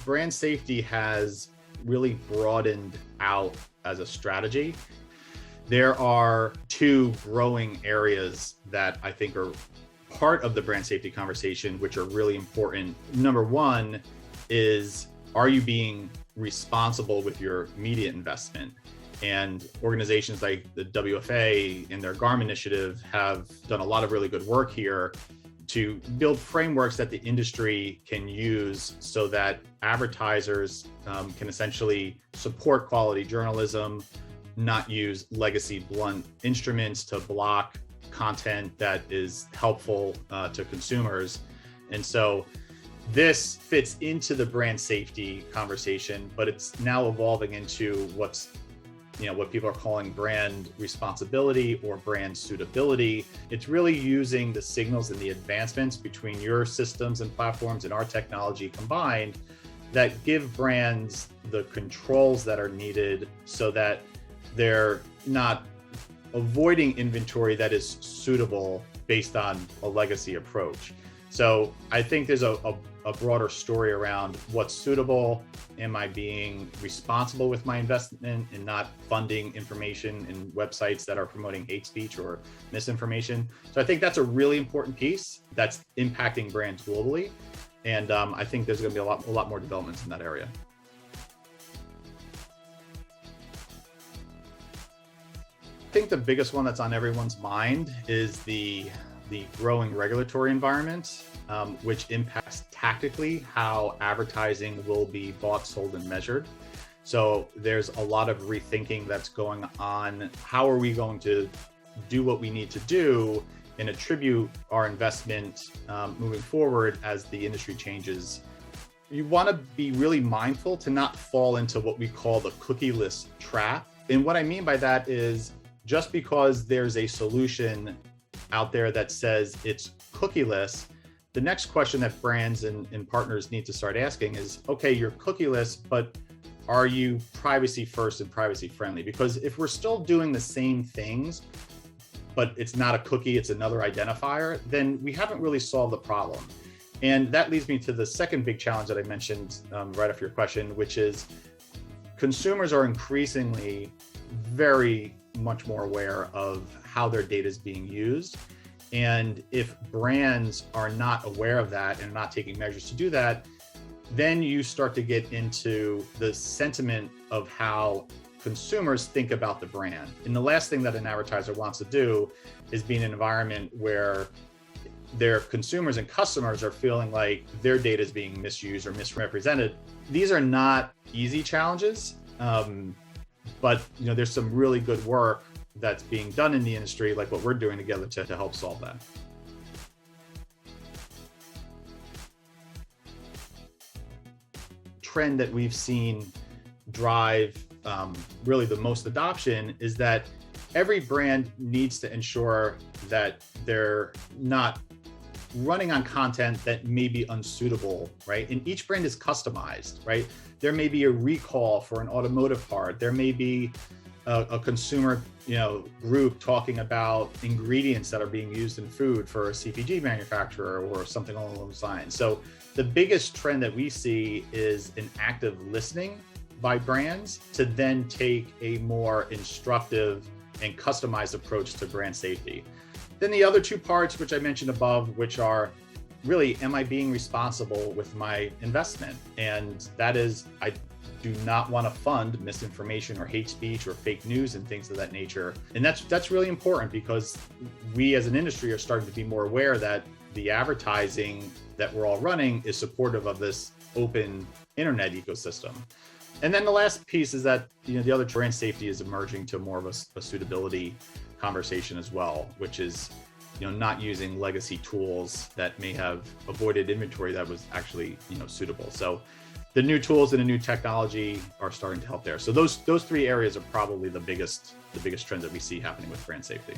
brand safety has really broadened out as a strategy. There are two growing areas that I think are part of the brand safety conversation, which are really important. Number one is, are you being responsible with your media investment? And organizations like the WFA and their GARM initiative have done a lot of really good work here to build frameworks that the industry can use so that advertisers can essentially support quality journalism, not use legacy blunt instruments to block content that is helpful to consumers. And so this fits into the brand safety conversation, but it's now evolving into what people are calling brand responsibility or brand suitability. It's really using the signals and the advancements between your systems and platforms and our technology combined that give brands the controls that are needed so that they're not avoiding inventory that is suitable based on a legacy approach. So I think there's a broader story around what's suitable. Am I being responsible with my investment and not funding information in websites that are promoting hate speech or misinformation? So I think that's a really important piece that's impacting brands globally. And I think there's going to be a lot more developments in that area. I think the biggest one that's on everyone's mind is the growing regulatory environment, which impacts tactically how advertising will be bought, sold, and measured. So there's a lot of rethinking that's going on. How are we going to do what we need to do and attribute our investment moving forward as the industry changes? You want to be really mindful to not fall into what we call the cookieless trap. And what I mean by that is, just because there's a solution out there that says it's cookieless, the next question that brands and partners need to start asking is, okay, you're cookieless, but are you privacy first and privacy friendly? Because if we're still doing the same things, but it's not a cookie, it's another identifier, then we haven't really solved the problem. And that leads me to the second big challenge that I mentioned right after your question, which is consumers are increasingly very much more aware of how their data is being used. And if brands are not aware of that and not taking measures to do that, then you start to get into the sentiment of how consumers think about the brand. And the last thing that an advertiser wants to do is be in an environment where their consumers and customers are feeling like their data is being misused or misrepresented. These are not easy challenges, but there's some really good work that's being done in the industry, like what we're doing together to help solve that. Trend that we've seen drive really the most adoption is that every brand needs to ensure that they're not running on content that may be unsuitable, right? And each brand is customized, right? There may be a recall for an automotive part. There may be a consumer group talking about ingredients that are being used in food for a CPG manufacturer or something along those lines. So the biggest trend that we see is an active listening by brands to then take a more instructive and customized approach to brand safety. Then the other two parts, which I mentioned above, which are really, am I being responsible with my investment? And that is, I do not want to fund misinformation or hate speech or fake news and things of that nature. And that's really important because we as an industry are starting to be more aware that the advertising that we're all running is supportive of this open internet ecosystem. And then the last piece is that the other brand safety is emerging to more of a suitability conversation as well, which is not using legacy tools that may have avoided inventory that was actually suitable. So the new tools and the new technology are starting to help there. So those three areas are probably the biggest trends that we see happening with brand safety.